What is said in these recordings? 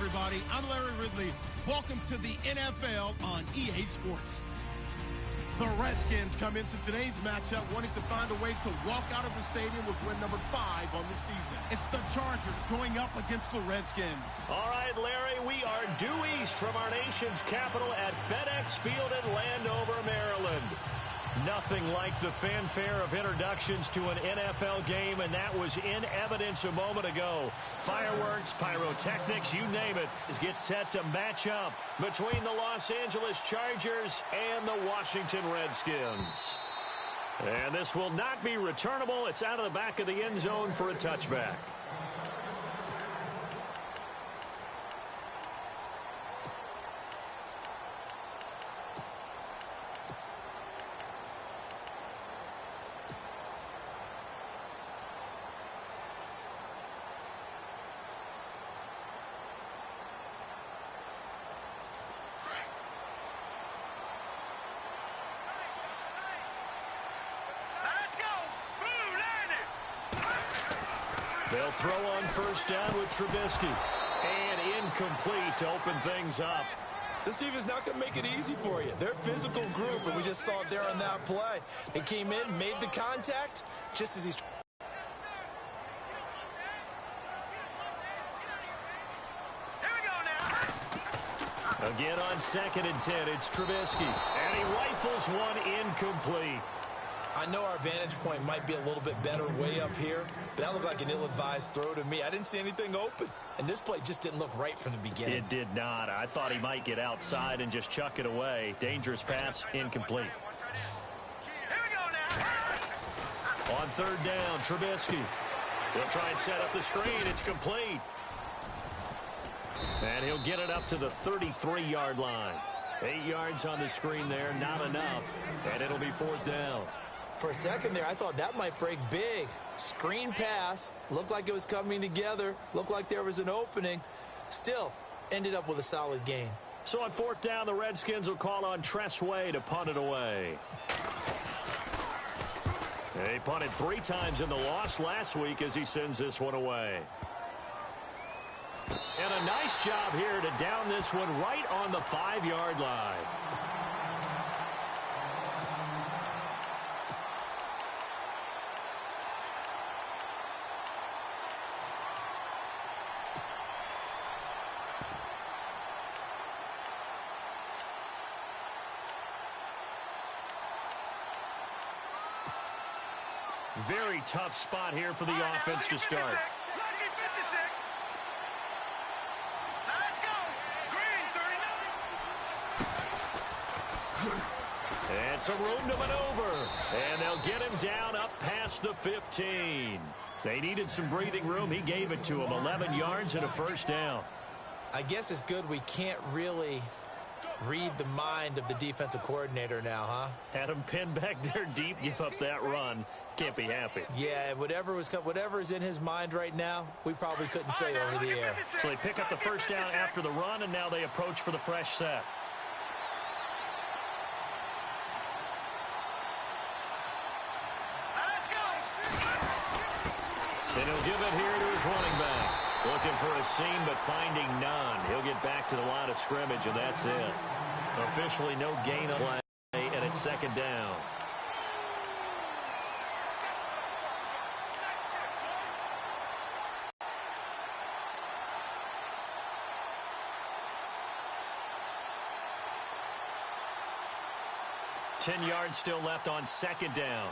everybody. I'm Larry Ridley. Welcome to the NFL on EA Sports. The Redskins come into today's matchup wanting to find a way to walk out of the stadium with win number 5 on the season. It's the Chargers going up against the Redskins. All right, Larry, we are due east from our nation's capital at FedEx Field in Landover, Maryland. Nothing like the fanfare of introductions to an NFL game, and that was in evidence a moment ago. Fireworks, pyrotechnics, you name it, get set to match up between the Los Angeles Chargers and the Washington Redskins. And this will not be returnable. It's out of the back of the end zone for a touchback. They'll throw on first down with Trubisky. And incomplete to open things up. This team is not going to make it easy for you. They're a physical group, and we just saw it there on that play. They came in, made the contact, just as he's... Here we go now. Again on 2nd and 10, it's Trubisky. And he rifles one incomplete. I know our vantage point might be a little bit better way up here, but that looked like an ill-advised throw to me. I didn't see anything open, and this play just didn't look right from the beginning. It did not. I thought he might get outside and just chuck it away. Dangerous pass, incomplete. Here we go now. On 3rd down, Trubisky. He'll try and set up the screen. It's complete. And he'll get it up to the 33-yard line. 8 yards on the screen there, not enough. And it'll be 4th down. For a second there, I thought that might break big. Screen pass, looked like it was coming together, looked like there was an opening. Still, ended up with a solid gain. So on 4th down, the Redskins will call on Tress Way to punt it away. They punted 3 times in the loss last week as he sends this one away. And a nice job here to down this one right on the 5-yard line. Very tough spot here for the offense to start. Lucky 56. Now let's go. Green 39. And some room to maneuver. And they'll get him down up past the 15. They needed some breathing room. He gave it to them. 11 yards and a 1st down. I guess it's good we can't really read the mind of the defensive coordinator now, huh? Had him pinned back there deep, give up that run. Can't be happy. Yeah, whatever is in his mind right now, we probably couldn't say over the air. So they pick up the 1st down after the run, and now they approach for the fresh set. Let's go. And he'll give it here to his running back. Looking for a seam, but finding none. He'll get back to the line of scrimmage, and that's it. Officially no gain on play, and it's 2nd down. Ten yards still left on 2nd down.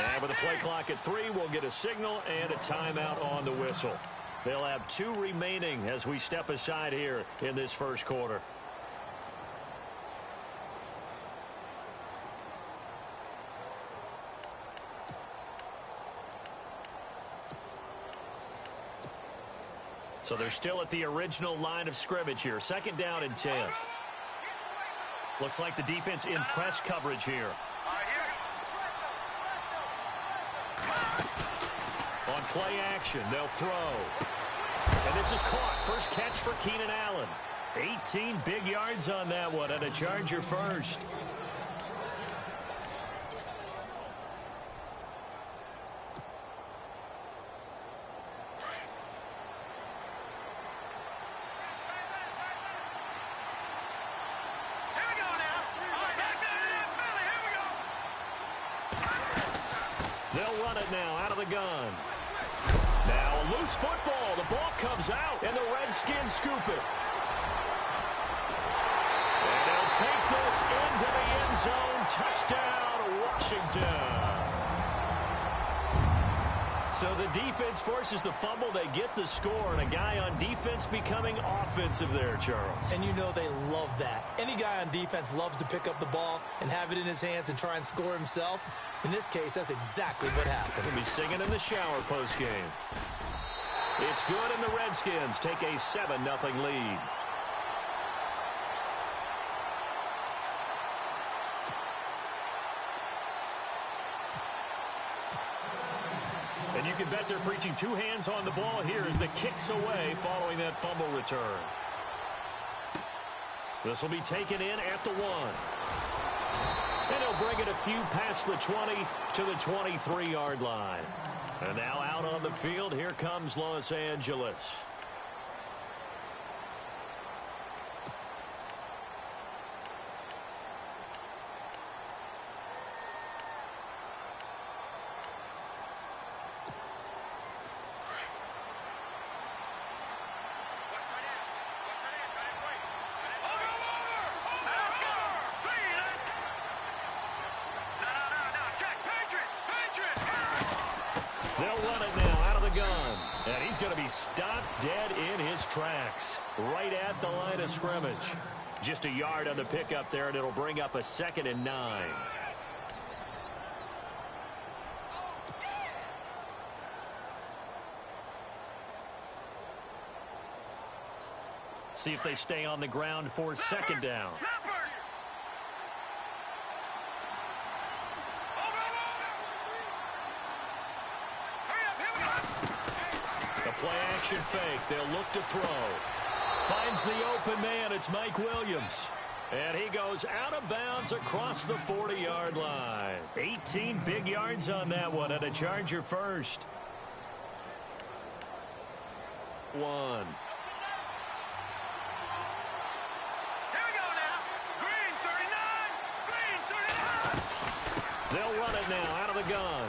And with the play clock at 3, we'll get a signal and a timeout on the whistle. They'll have 2 remaining as we step aside here in this 1st quarter. So they're still at the original line of scrimmage here. 2nd down and 10. Looks like the defense in press coverage here. On play action, they'll throw. And this is caught. First catch for Keenan Allen. 18 big yards on that one, and a Charger first. They'll run it now out of the gun. Now a loose football. The ball comes out, and the Redskins scoop it. And they'll take this into the end zone. Touchdown, Washington. So the defense forces the fumble. They get the score, and a guy on defense becoming offensive there, Charles. And you know they love that. Any guy on defense loves to pick up the ball and have it in his hands and try and score himself. In this case, that's exactly what happened. He'll be singing in the shower postgame. It's good, and the Redskins take a 7-0 lead. And you can bet they're preaching two hands on the ball here as the kick's away following that fumble return. This will be taken in at the 1. And he'll bring it a few past the 20 to the 23-yard line. And now out on the field, here comes Los Angeles. They'll run it now out of the gun. And he's going to be stopped dead in his tracks. Right at the line of scrimmage. Just a yard on the pickup there, and it'll bring up a 2nd and 9. See if they stay on the ground for 2nd down. Play-action fake. They'll look to throw. Finds the open man. It's Mike Williams. And he goes out of bounds across the 40-yard line. 18 big yards on that one, and a Charger first. 1. Here we go now. Green 39. Green 39. They'll run it now out of the gun.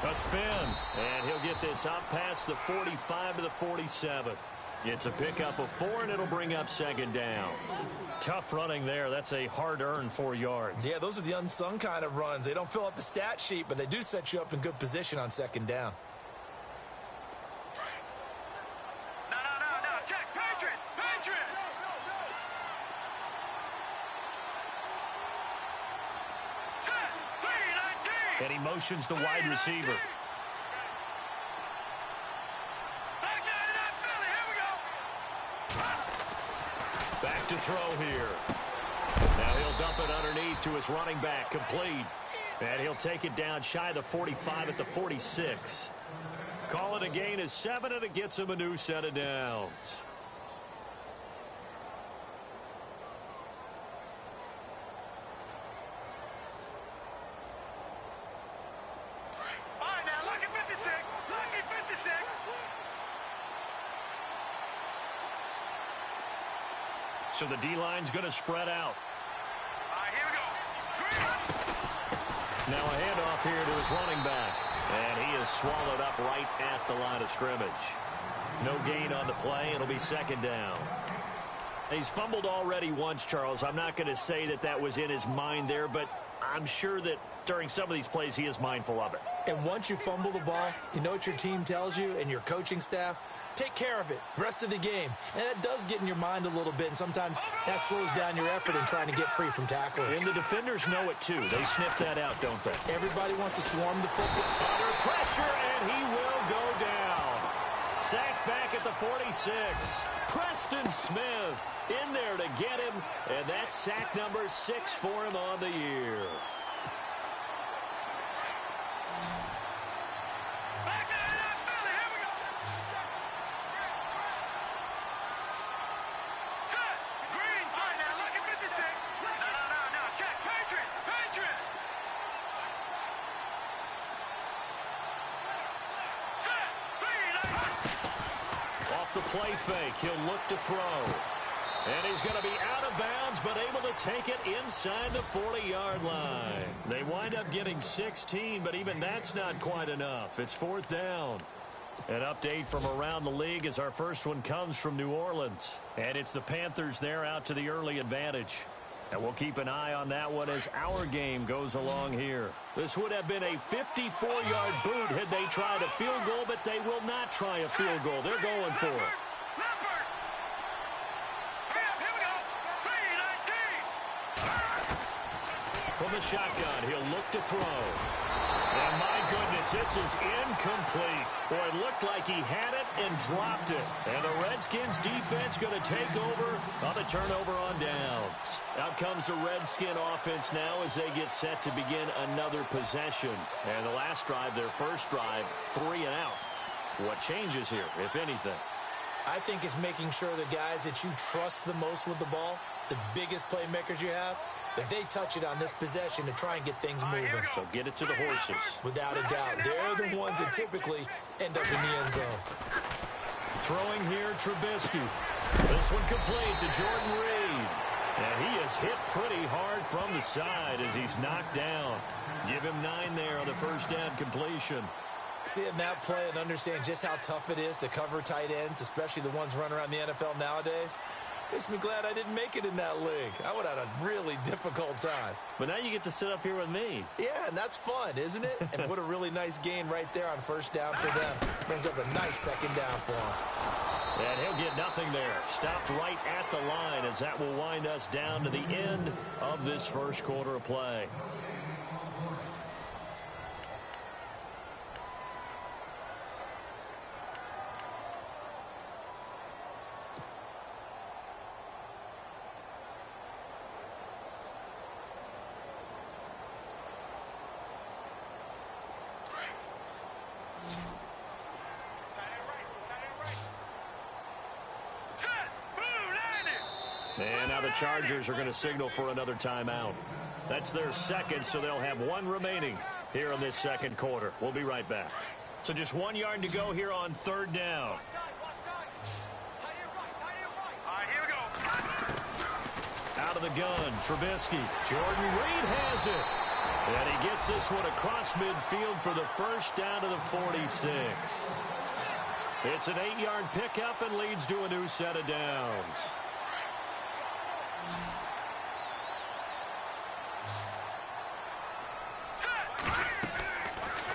A spin, and he'll get this up past the 45 to the 47. It's a pickup of 4, and it'll bring up 2nd down. Tough running there. That's a hard-earned 4 yards. Yeah, those are the unsung kind of runs. They don't fill up the stat sheet, but they do set you up in good position on 2nd down. No. Check. Patriot. And he motions the wide receiver. Back to throw here. Now he'll dump it underneath to his running back, complete. And he'll take it down shy of the 45 at the 46. Call it a gain of 7, and it gets him a new set of downs. So the D-line's going to spread out. Here we go. Now a handoff here to his running back. And he is swallowed up right at the line of scrimmage. No gain on the play. It'll be 2nd down. He's fumbled already once, Charles. I'm not going to say that that was in his mind there, but I'm sure that during some of these plays he is mindful of it. And once you fumble the ball, you know what your team tells you and your coaching staff? Take care of it rest of the game. And that does get in your mind a little bit, and sometimes that slows down your effort in trying to get free from tacklers. And the defenders know it, too. They sniff that out, don't they? Everybody wants to swarm the football. Under pressure, and he will go down. Sacked back at the 46. Preston Smith in there to get him, and that's sack number 6 for him on the year. Set. The play fake. He'll look to throw. And he's going to be out of bounds, but able to take it inside the 40-yard line. They wind up getting 16, but even that's not quite enough. It's 4th down. An update from around the league as our first one comes from New Orleans. And it's the Panthers there out to the early advantage. And we'll keep an eye on that one as our game goes along here. This would have been a 54-yard boot had they tried a field goal, but they will not try a field goal. They're going for it. From the shotgun, he'll look to throw. And my goodness, this is incomplete. Boy, it looked like he had it and dropped it. And the Redskins defense going to take over on the turnover on downs. Out comes the Redskin offense now as they get set to begin another possession. And the last drive, their first drive, 3 and out. What changes here, if anything? I think it's making sure the guys that you trust the most with the ball, the biggest playmakers you have, that they touch it on this possession to try and get things moving. So get it to the horses. Without a doubt. They're the ones that typically end up in the end zone. Throwing here, Trubisky. This one complete to Jordan Reed. And he is hit pretty hard from the side as he's knocked down. Give him 9 there on the first down completion. Seeing that play and understand just how tough it is to cover tight ends, especially the ones running around the NFL nowadays, makes me glad I didn't make it in that league. I would have had a really difficult time. But now you get to sit up here with me. Yeah, and that's fun, isn't it? And what a really nice gain right there on first down for them. Brings up a nice second down for him. And he'll get nothing there. Stopped right at the line as that will wind us down to the end of this first quarter of play. And now the Chargers are going to signal for another timeout. That's their second, so they'll have 1 remaining here in this second quarter. We'll be right back. So just 1 yard to go here on 3rd down. All right, here we go. Out of the gun, Trubisky. Jordan Reed has it. And he gets this one across midfield for the first down to the 46. It's an 8-yard pickup and leads to a new set of downs.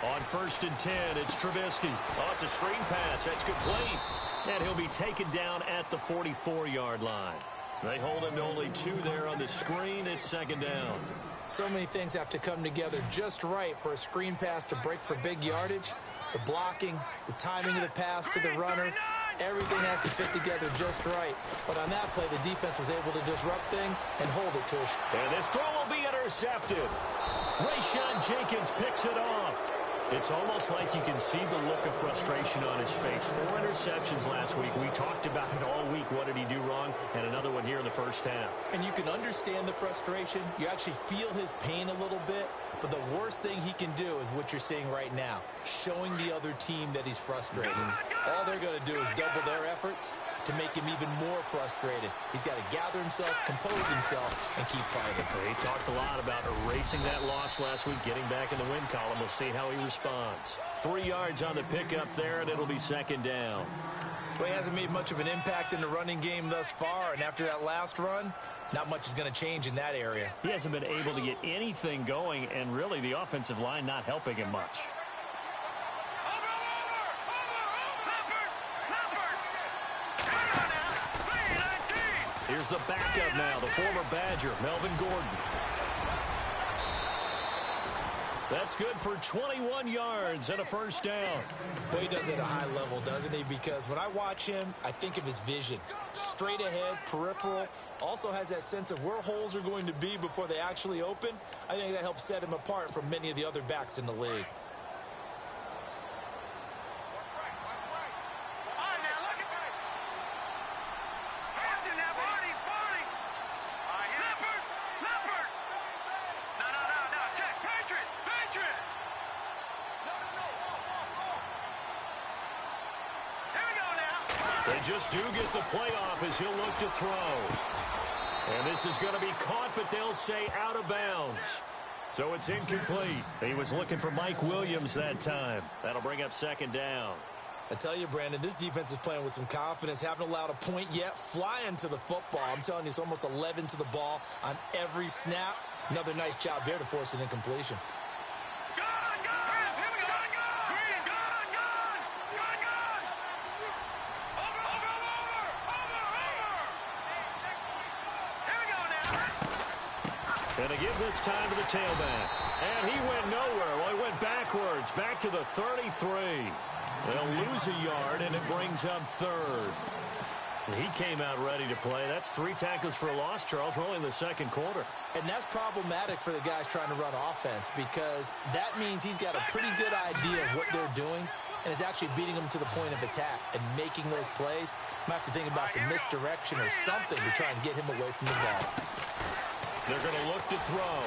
On 1st and 10, it's Trubisky. Oh, it's a screen pass. That's complete. And he'll be taken down at the 44-yard line. They hold him to only 2 there on the screen. It's 2nd down. So many things have to come together just right for a screen pass to break for big yardage. The blocking, the timing of the pass to the runner, everything has to fit together just right. But on that play, the defense was able to disrupt things and hold it to us. And this throw will be intercepted. Rayshon Jenkins picks it off. It's almost like you can see the look of frustration on his face. 4 interceptions last week. We talked about it all week. What did he do wrong? And another one here in the first half. And you can understand the frustration. You actually feel his pain a little bit. But the worst thing he can do is what you're seeing right now, showing the other team that he's frustrated. All they're going to do is double their efforts to make him even more frustrated. He's got to gather himself, compose himself, and keep fighting. He talked a lot about erasing that loss last week, getting back in the win column. We'll see how he responds. 3 yards on the pickup there, and it'll be 2nd down. Well, he hasn't made much of an impact in the running game thus far, and after that last run, not much is going to change in that area. He hasn't been able to get anything going, and really the offensive line not helping him much. Here's the backup now, the former Badger, Melvin Gordon. That's good for 21 yards and a first down. Well, he does it at a high level, doesn't he? Because when I watch him, I think of his vision. Straight ahead, peripheral, also has that sense of where holes are going to be before they actually open. I think that helps set him apart from many of the other backs in the league. They just do get the playoff as he'll look to throw. And this is going to be caught, but they'll say out of bounds. So it's incomplete. He was looking for Mike Williams that time. That'll bring up second down. I tell you, Brandon, this defense is playing with some confidence. Haven't allowed a point yet. Flying to the football. I'm telling you, it's almost 11 to the ball on every snap. Another nice job there to force an incompletion. And to give this time to the tailback. And he went nowhere. Well, he went backwards, back to the 33. They'll lose a yard, and it brings up third. He came out ready to play. That's 3 tackles for a loss, Charles. We're only in the second quarter. And that's problematic for the guys trying to run offense because that means he's got a pretty good idea of what they're doing and is actually beating them to the point of attack and making those plays. Might have to think about some misdirection or something to try and get him away from the ball. They're going to look to throw.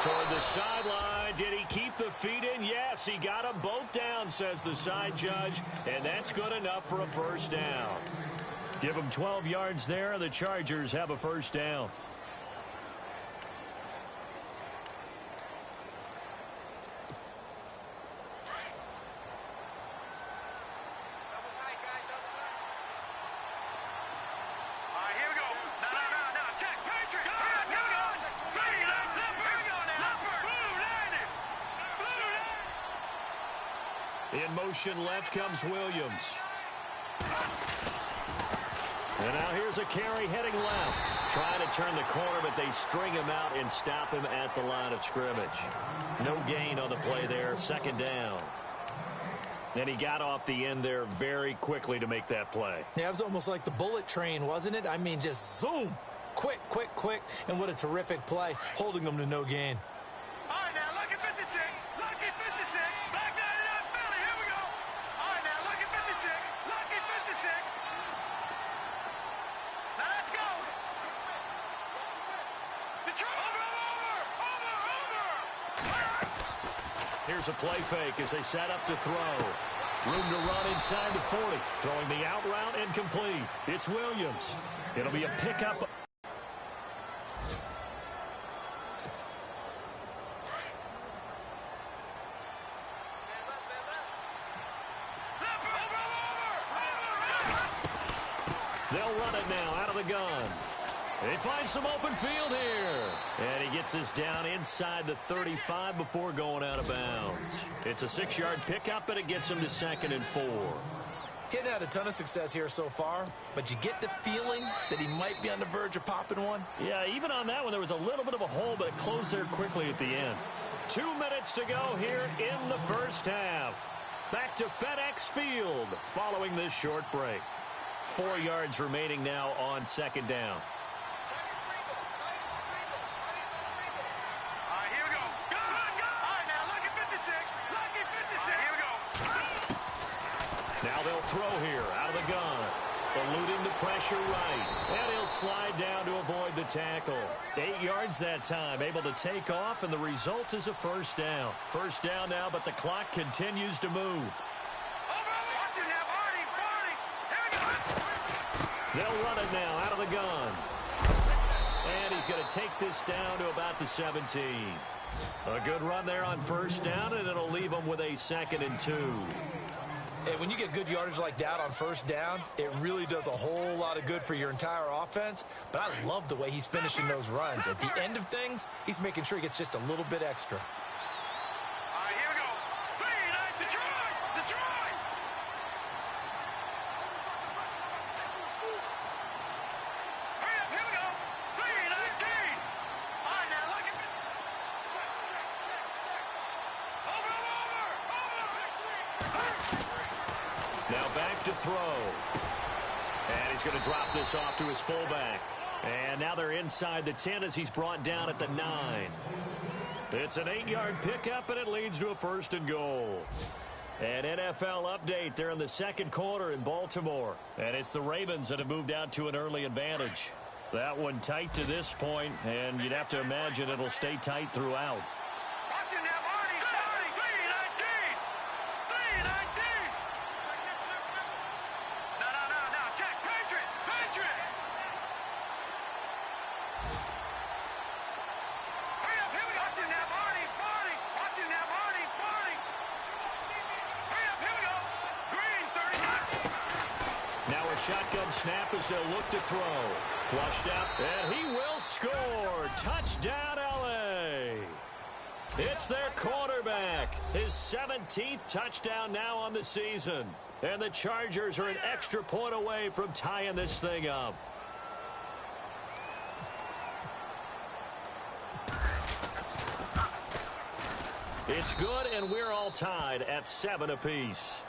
Toward the sideline. Did he keep the feet in? Yes, he got them both down, says the side judge, and that's good enough for a first down. Give them 12 yards there, and the Chargers have a first down. In motion left comes Williams. And now here's a carry heading left. Trying to turn the corner, but they string him out and stop him at the line of scrimmage. No gain on the play there. Second down. And he got off the end there very quickly to make that play. Yeah, it was almost like the bullet train, wasn't it? I mean, just zoom. Quick, quick, quick. And what a terrific play, holding them to no gain. All right, now, look at 56. Lucky 56. Back 99 Philly. Here we go. All right, now, look at 56. Lucky 56. Now, let's go. Detroit. Over. Here's a play fake as they set up to throw. Room to run inside the 40. Throwing the out route incomplete. It's Williams. It'll be a pickup. They'll run it now out of the gun. They find some open field here. And he gets us down inside the 35 before going out of bounds. It's a 6-yard pickup, and it gets him to 2nd and 4. He hadn't had a ton of success here so far, but you get the feeling that he might be on the verge of popping one. Yeah, even on that one, there was a little bit of a hole, but it closed there quickly at the end. 2 minutes to go here in the first half. Back to FedEx Field following this short break. 4 yards remaining now on 2nd down. All right, here we go. Go, go. All right, now, look at 56. Lucky 56. Here we go. Now they'll throw here out of the gun. Eluding the pressure right. And he'll slide down to avoid the tackle. 8 yards that time. Able to take off, and the result is a first down. First down now, but the clock continues to move. They'll run it now out of the gun. And he's going to take this down to about the 17. A good run there on first down, and it'll leave him with a 2nd and 2. Hey, when you get good yardage like that on first down, it really does a whole lot of good for your entire offense. But I love the way he's finishing those runs. At the end of things, he's making sure he gets just a little bit extra. All right, here we go. Detroit! Detroit! Hurry up, here we go. 3-19. All right, now look at me. Over. Now back to throw. And he's going to drop this off to his fullback. And now they're inside the 10 as he's brought down at the 9. It's an 8-yard pickup, and it leads to a 1st and goal. An NFL update there in the second quarter in Baltimore. And it's the Ravens that have moved out to an early advantage. That one tight to this point, and you'd have to imagine it'll stay tight throughout. Watch it now, Artie. 3-19. 3-19. shotgun snap as they'll look to throw. Flushed out, and he will score. Touchdown, L.A. It's their quarterback. His 17th touchdown now on the season. And the Chargers are an extra point away from tying this thing up. It's good, and we're all tied at 7 apiece.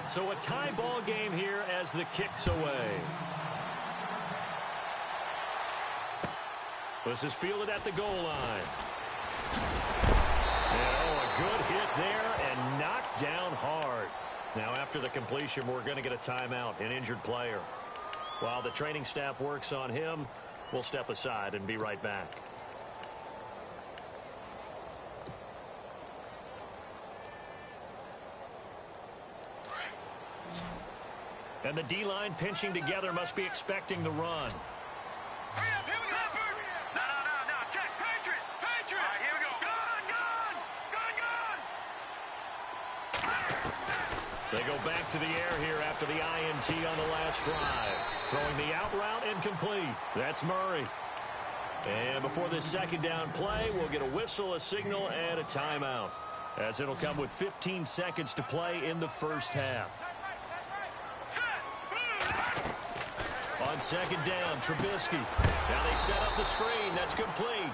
So a tie ball game here as the kick's away. This is fielded at the goal line. And a good hit there and knocked down hard. Now after the completion, we're going to get a timeout, an injured player. While the training staff works on him, we'll step aside and be right back. And the D-line pinching together must be expecting the run. Hurry up, here we go. No, check, Patriot. All right, here we go. Gun. They go back to the air here after the INT on the last drive. Throwing the out route incomplete. That's Murray. And before this second down play, we'll get a whistle, a signal, and a timeout, as it'll come with 15 seconds to play in the first half. On second down, Trubisky. Now they set up the screen. That's complete.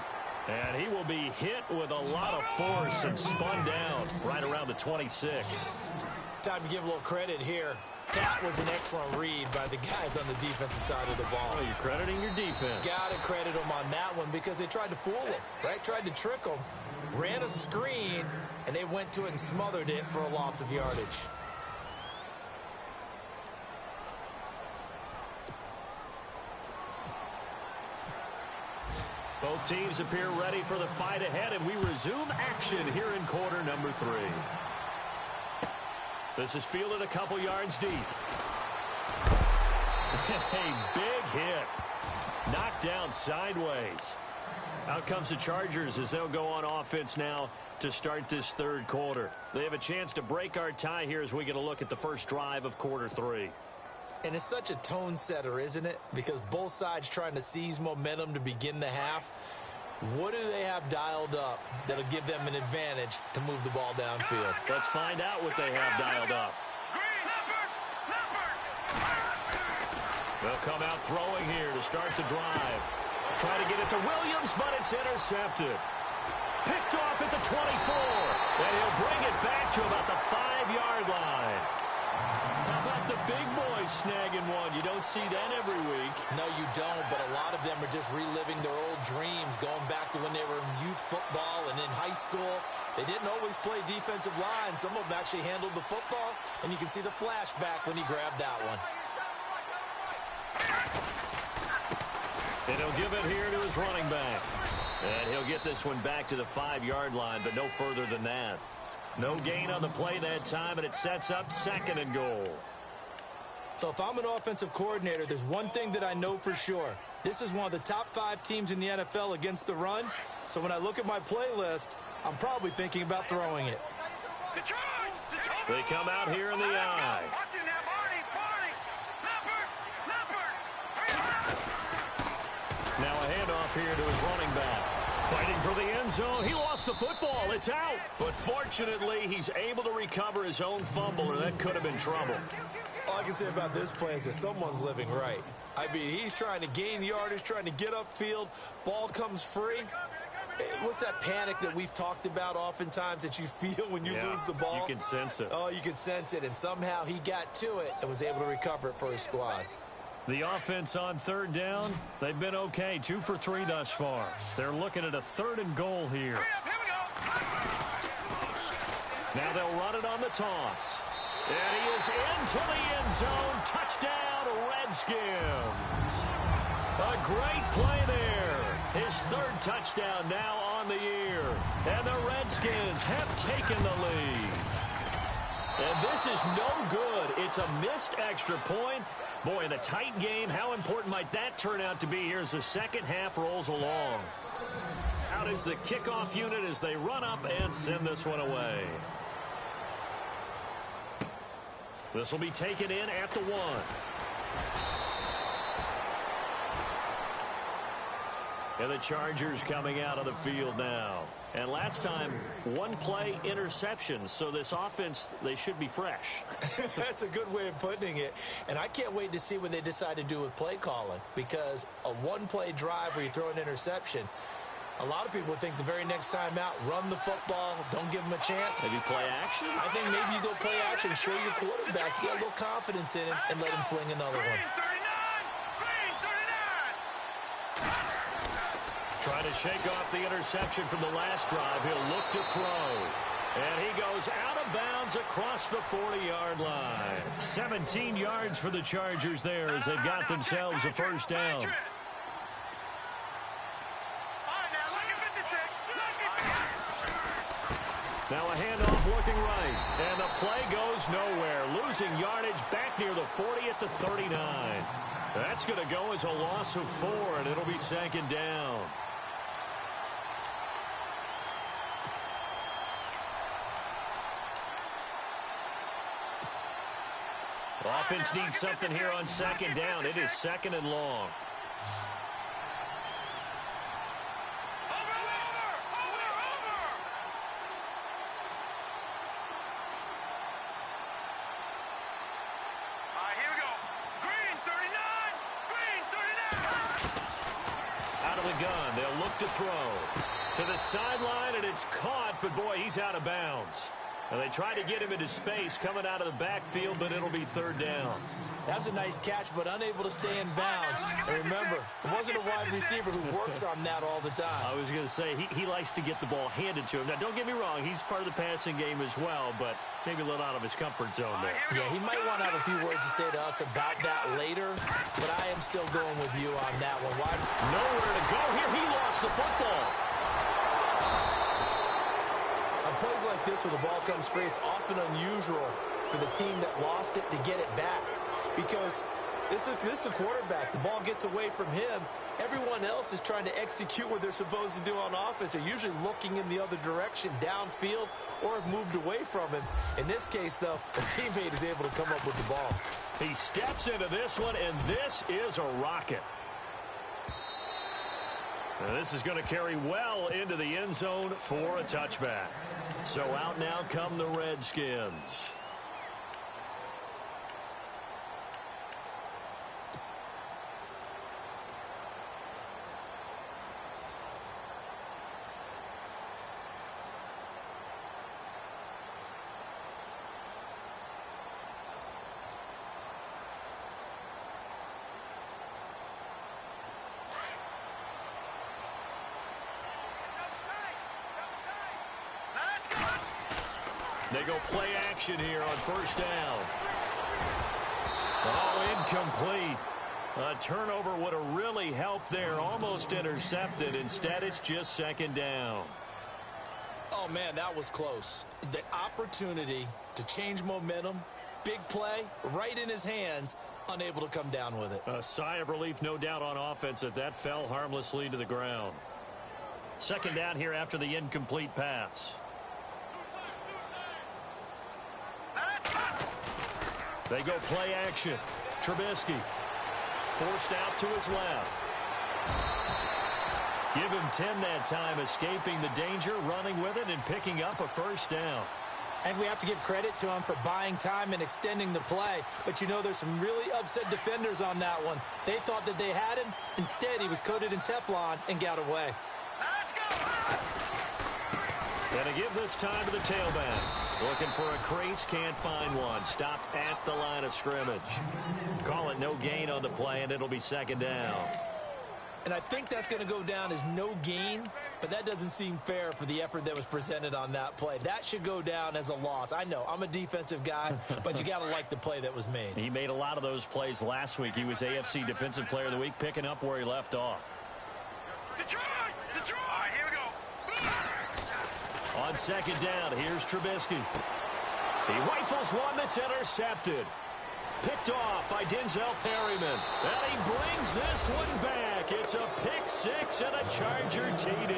And he will be hit with a lot of force and spun down right around the 26. Time to give a little credit here. That was an excellent read by the guys on the defensive side of the ball. Oh, you're crediting your defense. Got to credit them on that one because they tried to fool him, right? Tried to trick him. Ran a screen, and they went to it and smothered it for a loss of yardage. Both teams appear ready for the fight ahead, and we resume action here in quarter number 3. This is fielded a couple yards deep. A big hit. Knocked down sideways. Out comes the Chargers as they'll go on offense now to start this third quarter. They have a chance to break our tie here as we get a look at the first drive of quarter 3. And it's such a tone setter, isn't it? Because both sides trying to seize momentum to begin the half. What do they have dialed up that'll give them an advantage to move the ball downfield? Let's find out what they have dialed up. They'll come out throwing here to start the drive. Try to get it to Williams, but it's intercepted. Picked off at the 24. And he'll bring it back to about the 5-yard line. How about the big boys snagging one? You don't see that every week. No, you don't, but a lot of them are just reliving their old dreams, going back to when they were in youth football and in high school. They didn't always play defensive line. Some of them actually handled the football, and you can see the flashback when he grabbed that one. And he'll give it here to his running back. And he'll get this one back to the 5-yard line, but no further than that. No gain on the play that time, and it sets up 2nd and goal. So if I'm an offensive coordinator, there's one thing that I know for sure. This is one of the top 5 teams in the NFL against the run. So when I look at my playlist, I'm probably thinking about throwing it. They come out here in the eye. Now a handoff here to his running back. Fighting for the end zone. He lost the football. It's out. But fortunately, he's able to recover his own fumble, or that could have been trouble. All I can say about this play is that someone's living right. I mean, he's trying to gain yardage, trying to get upfield. Ball comes free. What's that panic that we've talked about oftentimes that you feel when you lose the ball? You can sense it. Oh, you can sense it. And somehow he got to it and was able to recover it for his squad. The offense on third down, they've been okay. 2 for 3 thus far. They're looking at a 3rd and goal here. Now they'll run it on the toss. And he is into the end zone. Touchdown, Redskins. A great play there. His 3rd touchdown now on the year. And the Redskins have taken the lead. And this is no good. It's a missed extra point. Boy, in a tight game, how important might that turn out to be here as the second half rolls along? Out is the kickoff unit as they run up and send this one away. This will be taken in at the 1. And the Chargers coming out of the field now. And last time, one play interception. So this offense, they should be fresh. That's a good way of putting it. And I can't wait to see what they decide to do with play calling. Because a one-play drive where you throw an interception, a lot of people think the very next time out, run the football, don't give them a chance. Maybe play action? I think maybe you go play action, show your quarterback, get a little confidence in him, and let him fling another one. Trying to shake off the interception from the last drive. He'll look to throw. And he goes out of bounds across the 40-yard line. 17 yards for the Chargers there as they've got themselves a first down. Now a handoff looking right. And the play goes nowhere. Losing yardage back near the 40 at the 39. That's going to go as a loss of 4, and it'll be second down. Offense needs something here on second down. It is second and long. Here we go. Green 39. Green 39. Out of the gun. They'll look to throw. To the sideline, and it's caught, but boy, he's out of bounds. And they try to get him into space coming out of the backfield, but it'll be third down. That's a nice catch, but unable to stay in bounds. And remember, it wasn't a wide receiver who works on that all the time. I was going to say, he likes to get the ball handed to him. Now, don't get me wrong, he's part of the passing game as well, but maybe a little out of his comfort zone there. Yeah, he might want to have a few words to say to us about that later, but I am still going with you on that one. Nowhere to go here. He lost the football. On plays like this where the ball comes free, it's often unusual for the team that lost it to get it back. Because this is the quarterback. The ball gets away from him. Everyone else is trying to execute what they're supposed to do on offense. They're usually looking in the other direction, downfield, or have moved away from him. In this case, though, a teammate is able to come up with the ball. He steps into this one, and this is a rocket. Now this is going to carry well into the end zone for a touchback. So out now come the Redskins. They go play action here on first down. Oh, incomplete. A turnover would have really helped there. Almost intercepted. Instead, it's just second down. Oh, man, that was close. The opportunity to change momentum, big play, right in his hands, unable to come down with it. A sigh of relief, no doubt, on offense that fell harmlessly to the ground. Second down here after the incomplete pass. They go play action. Trubisky forced out to his left. Give him 10 that time, escaping the danger, running with it, and picking up a first down. And we have to give credit to him for buying time and extending the play. But, you know, there's some really upset defenders on that one. They thought that they had him. Instead, he was coated in Teflon and got away. Gonna give this time to the tailback. Looking for a crease, can't find one. Stopped at the line of scrimmage. Call it no gain on the play, and it'll be second down. And I think that's going to go down as no gain, but that doesn't seem fair for the effort that was presented on that play. That should go down as a loss. I know, I'm a defensive guy, but you got to like the play that was made. He made a lot of those plays last week. He was AFC Defensive Player of the Week, picking up where he left off. Detroit! Detroit! All right, here we go. On second down, here's Trubisky. He rifles one that's intercepted. Picked off by Denzel Perryman. And he brings this one back. back. It's a pick six and a Charger TD.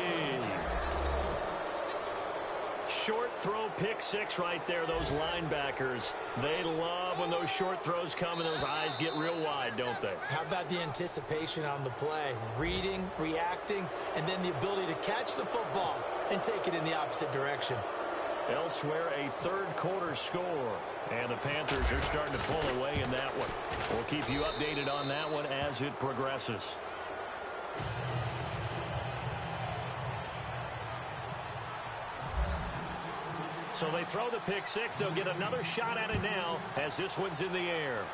Short throw pick six right there. Those linebackers, they love when those short throws come and those eyes get real wide, don't they? How about the anticipation on the play? Reading, reacting, and then the ability to catch the football and take it in the opposite direction. Elsewhere, a third quarter score. And the Panthers are starting to pull away in that one. We'll keep you updated on that one as it progresses. So they throw the pick six. They'll get another shot at it now as this one's in the air.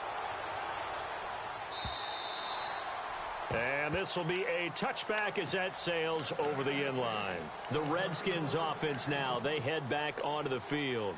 And this will be a touchback as that sails over the end line. The Redskins offense now, they head back onto the field.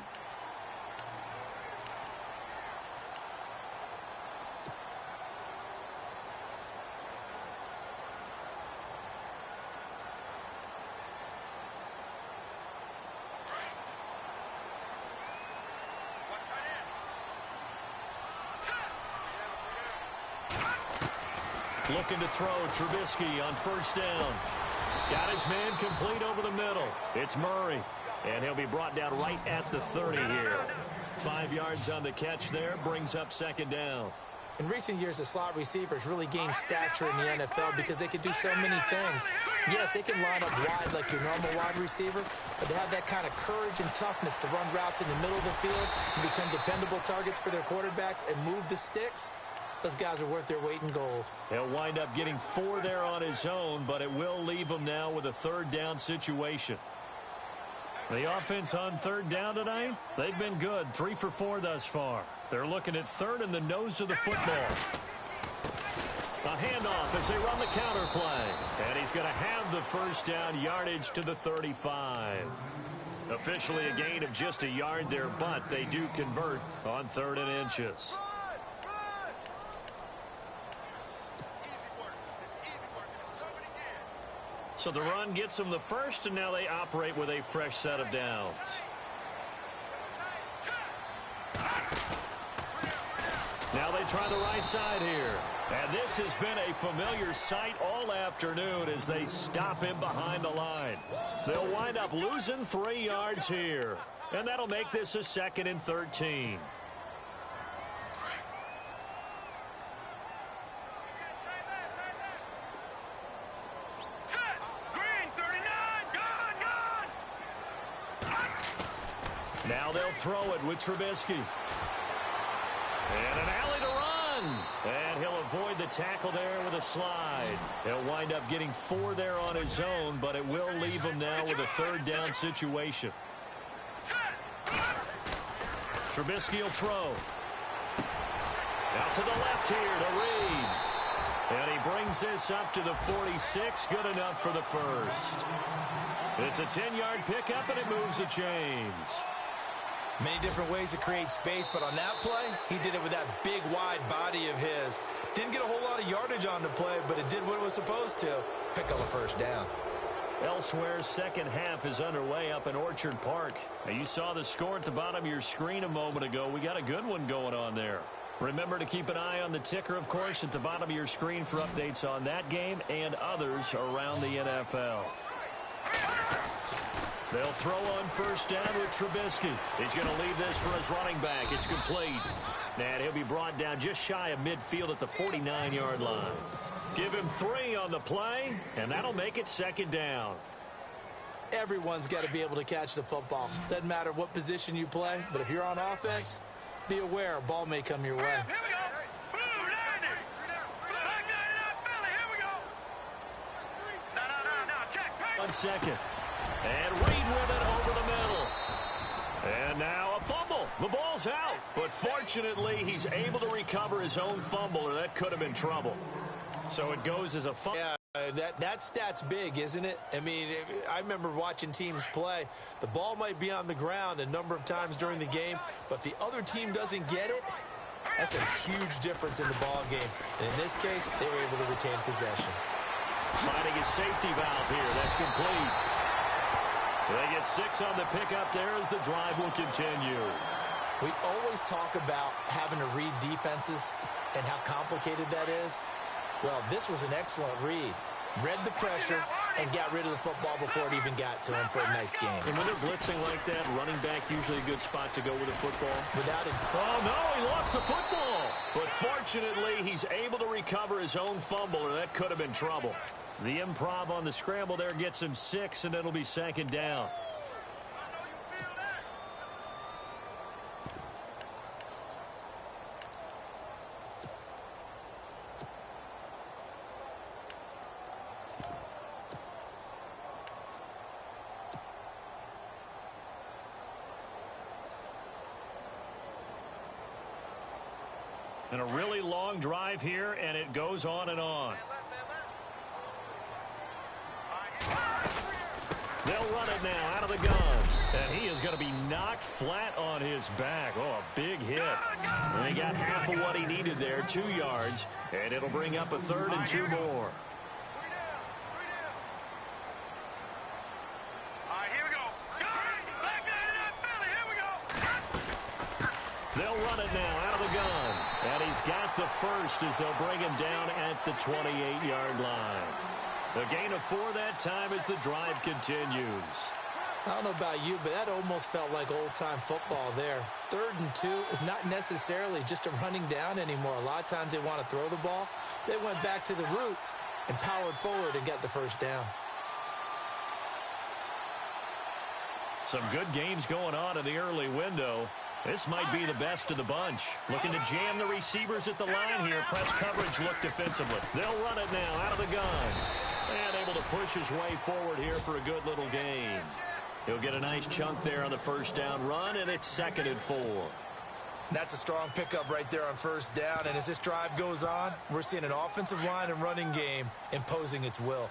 Looking to throw, Trubisky on first down. Got his man complete over the middle. It's Murray, and he'll be brought down right at the 30 here. 5 yards on the catch there, brings up second down. In recent years, the slot receivers really gained stature in the NFL because they can do so many things. Yes, they can line up wide like your normal wide receiver, but to have that kind of courage and toughness to run routes in the middle of the field and become dependable targets for their quarterbacks and move the sticks, those guys are worth their weight in gold. He'll wind up getting 4 there on his own, but it will leave him now with a third down situation. The offense on third down tonight, they've been good. 3 for 4 thus far. They're looking at third in the nose of the football. A handoff as they run the counter play. And he's going to have the first down, yardage to the 35. Officially a gain of just a yard there, but they do convert on 3rd and inches. So the run gets them the first, and now they operate with a fresh set of downs. Now they try the right side here. And this has been a familiar sight all afternoon as they stop him behind the line. They'll wind up losing 3 yards here. And that'll make this a 2nd and 13. Now they'll throw it with Trubisky. And an alley to run. And he'll avoid the tackle there with a slide. He'll wind up getting 4 there on his own, but it will leave him now with a third down situation. Trubisky will throw. Out to the left here to Reed. And he brings this up to the 46. Good enough for the first. It's a 10-yard pickup, and it moves the chains. Many different ways to create space, but on that play, he did it with that big, wide body of his. Didn't get a whole lot of yardage on the play, but it did what it was supposed to. Pick up a first down. Elsewhere, second half is underway up in Orchard Park. Now, you saw the score at the bottom of your screen a moment ago. We got a good one going on there. Remember to keep an eye on the ticker, of course, at the bottom of your screen for updates on that game and others around the NFL. They'll throw on first down with Trubisky. He's going to leave this for his running back. It's complete. And he'll be brought down just shy of midfield at the 49-yard line. Give him 3 on the play, and that'll make it 2nd down. Everyone's got to be able to catch the football. Doesn't matter what position you play, but if you're on offense, be aware a ball may come your way. Here we go. Blue, landing. Back 99, Philly. Here we go. No. Check. 1 second. And Reed with it over the middle. And now a fumble. The ball's out. But fortunately, he's able to recover his own fumble, or that could have been trouble. So it goes as a fumble. Yeah, that stat's big, isn't it? I mean, I remember watching teams play. The ball might be on the ground a number of times during the game, but the other team doesn't get it. That's a huge difference in the ball game. And in this case, they were able to retain possession. Finding his safety valve here. That's complete. They get 6 on the pickup there as the drive will continue. We always talk about having to read defenses and how complicated that is. Well, this was an excellent read. Read the pressure and got rid of the football before it even got to him for a nice game. And when they're blitzing like that, running back usually a good spot to go with the football. Without it. Oh, no, he lost the football. But fortunately, he's able to recover his own fumble, or that could have been trouble. The improv on the scramble there gets him 6, and it'll be 2nd down. And a really long drive here, and it goes on and on. They'll run it now out of the gun. And he is going to be knocked flat on his back. Oh, a big hit. And he got half of what he needed there, 2 yards. And it'll bring up a 3rd and 2 more. They'll run it now out of the gun. And he's got the first as they'll bring him down at the 28-yard line. A gain of 4 that time as the drive continues. I don't know about you, but that almost felt like old-time football there. 3rd and 2 is not necessarily just a running down anymore. A lot of times they want to throw the ball. They went back to the roots and powered forward and got the first down. Some good games going on in the early window. This might be the best of the bunch. Looking to jam the receivers at the line here. Press coverage look defensively. They'll run it now out of the gun. And able to push his way forward here for a good little gain. He'll get a nice chunk there on the first down run, and it's 2nd and 4. That's a strong pickup right there on first down. And as this drive goes on, we're seeing an offensive line and running game imposing its will.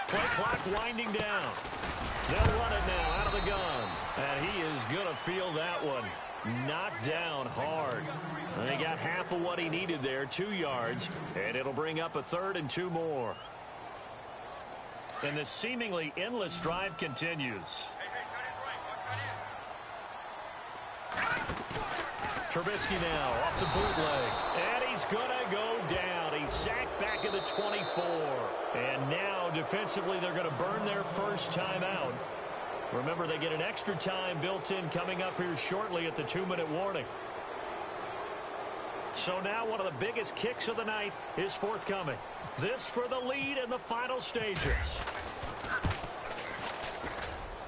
Play clock winding down. They'll run it now out of the gun. And he is going to feel that one. Knocked down hard. And he got half of what he needed there, 2 yards. And it'll bring up a 3rd and 2 more. And the seemingly endless drive continues. Trubisky now off the bootleg. And he's going to go down. He's sacked back at the 24. And now defensively they're going to burn their first time out. Remember, they get an extra time built in coming up here shortly at the 2-minute warning. So now one of the biggest kicks of the night is forthcoming. This for the lead in the final stages.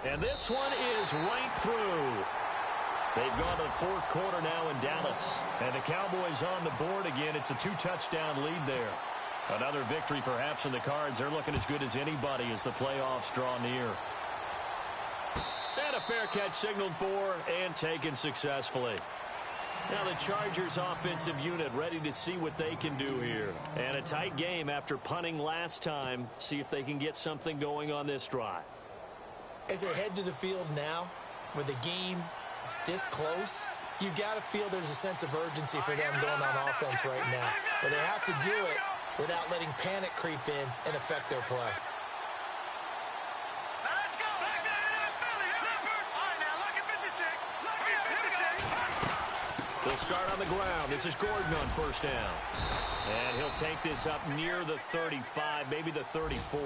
And this one is right through. They've gone to the 4th quarter now in Dallas. And the Cowboys on the board again. It's a 2-touchdown lead there. Another victory perhaps in the cards. They're looking as good as anybody as the playoffs draw near. And a fair catch signaled for and taken successfully. Now the Chargers offensive unit ready to see what they can do here. And a tight game after punting last time. See if they can get something going on this drive. As they head to the field now, with the game this close, you've got to feel there's a sense of urgency for them going on offense right now. But they have to do it without letting panic creep in and affect their play. They'll start on the ground. This is Gordon on first down. And he'll take this up near the 35, maybe the 34.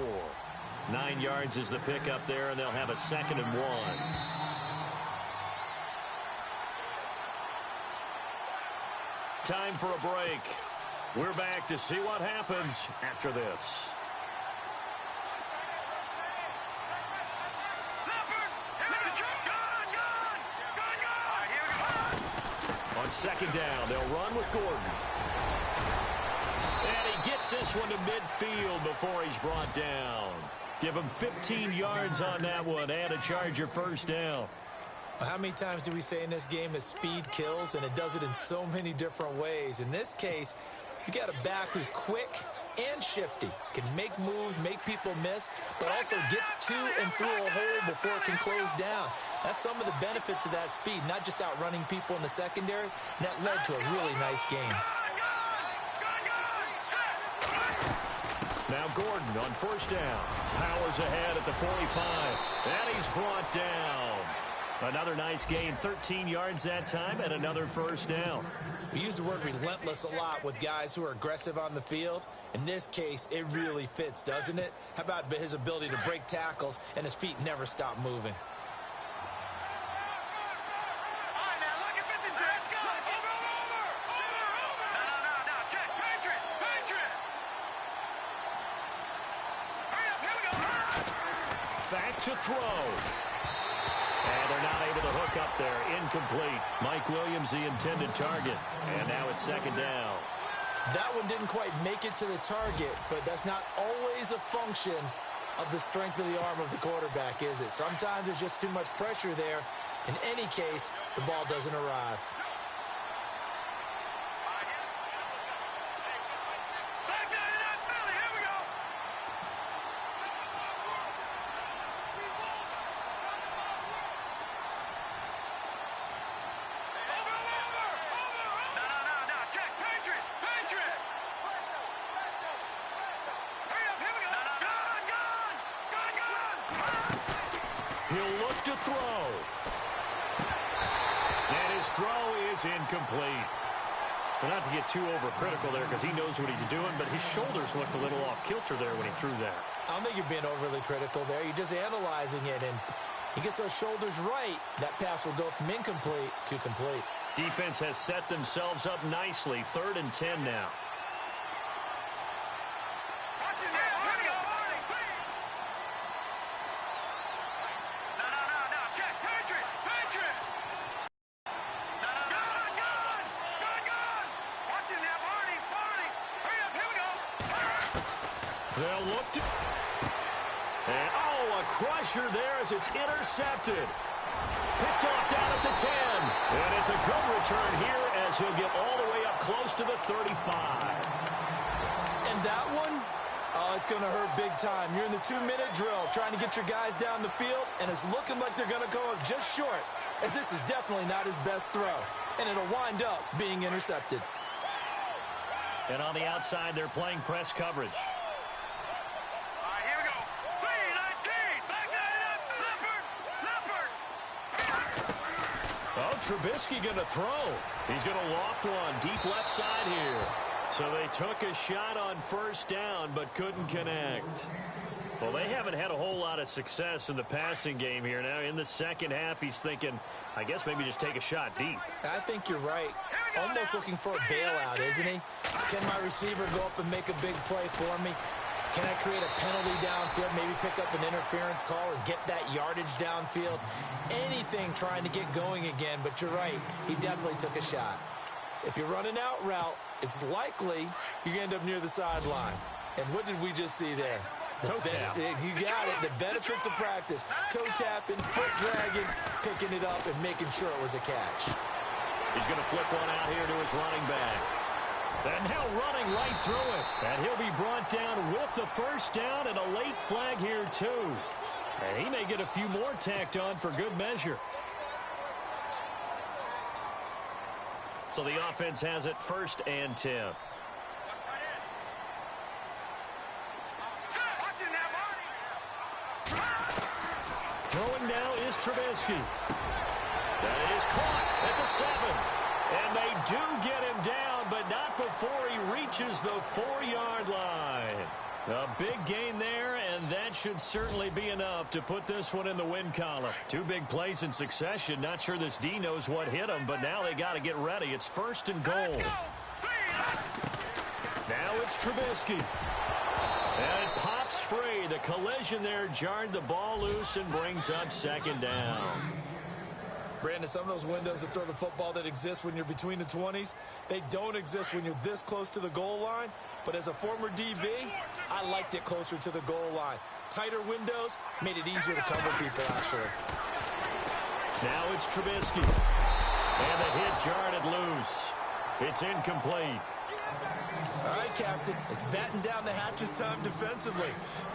9 yards is the pickup there, and they'll have a 2nd and 1. Time for a break. We're back to see what happens after this. On 2nd down, they'll run with Gordon. And he gets this one to midfield before he's brought down. Give him 15 yards on that one and a Charger first down. How many times do we say in this game that speed kills, and it does it in so many different ways? In this case, you got a back who's quick and shifty, can make moves, make people miss, but also gets to and through a hole before it can close down. That's some of the benefits of that speed, not just outrunning people in the secondary. And that led to a really nice game. Now Gordon on first down. Powers ahead at the 45. And he's brought down. Another nice gain, 13 yards that time, and another first down. We use the word relentless a lot with guys who are aggressive on the field. In this case, it really fits, doesn't it? How about his ability to break tackles and his feet never stop moving? Back to throw. And they're not able to hook up there. Incomplete. Mike Williams, the intended target. And now it's second down. That one didn't quite make it to the target, but that's not always a function of the strength of the arm of the quarterback, is it? Sometimes there's just too much pressure there. In any case, the ball doesn't arrive. He'll look to throw. And his throw is incomplete. Well, not to get too overcritical there because he knows what he's doing, but his shoulders looked a little off kilter there when he threw that. I don't think you're being overly critical there. You're just analyzing it, and he gets those shoulders right. That pass will go from incomplete to complete. Defense has set themselves up nicely. 3rd and 10 now. They'll look to... And, a crusher there as it's intercepted. Picked off down at the 10. And it's a good return here as he'll get all the way up close to the 35. And that one, it's going to hurt big time. You're in the 2-minute drill trying to get your guys down the field, and it's looking like they're going to go up just short, as this is definitely not his best throw. And it'll wind up being intercepted. And on the outside, they're playing press coverage. Trubisky going to throw. He's going to loft one deep left side here. So they took a shot on first down but couldn't connect. Well, they haven't had a whole lot of success in the passing game here. Now in the second half, he's thinking, I guess maybe just take a shot deep. I think you're right. Almost looking for a bailout, isn't he? Can my receiver go up and make a big play for me? Can I create a penalty downfield, maybe pick up an interference call and get that yardage downfield? Anything trying to get going again, but you're right. He definitely took a shot. If you're running out route, it's likely you're going to end up near the sideline. And what did we just see there? Toe tap. You got it. The benefits of practice. Toe tapping, foot dragging, picking it up, and making sure it was a catch. He's going to flip one out here to his running back. And now running right through it. And he'll be brought down with the first down and a late flag here, too. And he may get a few more tacked on for good measure. So the offense has it 1st and 10. Throwing now is Trubisky. That is caught at the 7. And they do get him down, but not before he reaches the 4-yard line. A big gain there, and that should certainly be enough to put this one in the win column. 2 big plays in succession. Not sure this D knows what hit him, but now they got to get ready. It's 1st and goal. Now it's Trubisky. And it pops free. The collision there jarred the ball loose and brings up 2nd down. Brandon, some of those windows to throw the football that exist when you're between the 20s, they don't exist when you're this close to the goal line. But as a former DB, I liked it closer to the goal line. Tighter windows made it easier to cover people, actually. Now it's Trubisky. And the hit jarred it loose. It's incomplete. All right, Captain. It's batten down the hatches time defensively.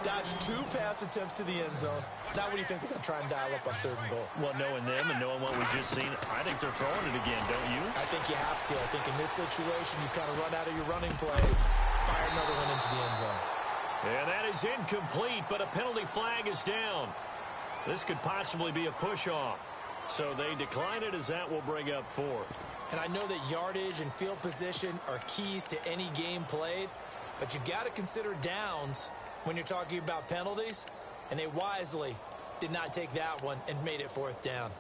Dodged 2 pass attempts to the end zone. Now what do you think they're going to try and dial up on 3rd and goal? Well, knowing them and knowing what we just seen, I think they're throwing it again, don't you? I think you have to. I think in this situation, you've kind of run out of your running plays. Fire another one into the end zone. And that is incomplete, but a penalty flag is down. This could possibly be a push-off. So they decline it as that will bring up fourth. And I know that yardage and field position are keys to any game played, but you've got to consider downs when you're talking about penalties, and they wisely did not take that one and made it fourth down.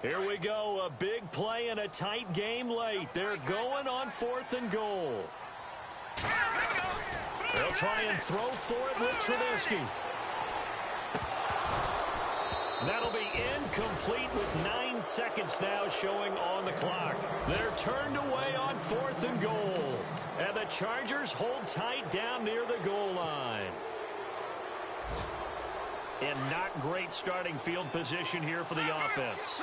Here we go, a big play and a tight game late. They're going on 4th and goal. They'll try and throw for it with Trubisky. That'll be incomplete with 9 seconds now showing on the clock. They're turned away on 4th and goal. And the Chargers hold tight down near the goal line. And not great starting field position here for the offense.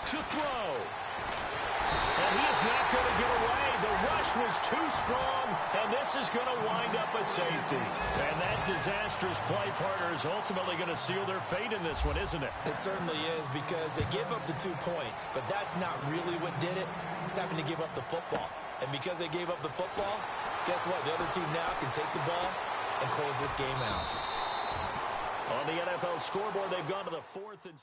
To throw. And he is not going to get away. The rush was too strong, and this is going to wind up a safety. And that disastrous play partner is ultimately going to seal their fate in this one, isn't it? It certainly is, because they gave up the 2 points, but that's not really what did it. It's having to give up the football. And because they gave up the football, guess what? The other team now can take the ball and close this game out. On the NFL scoreboard, they've gone to the 4th and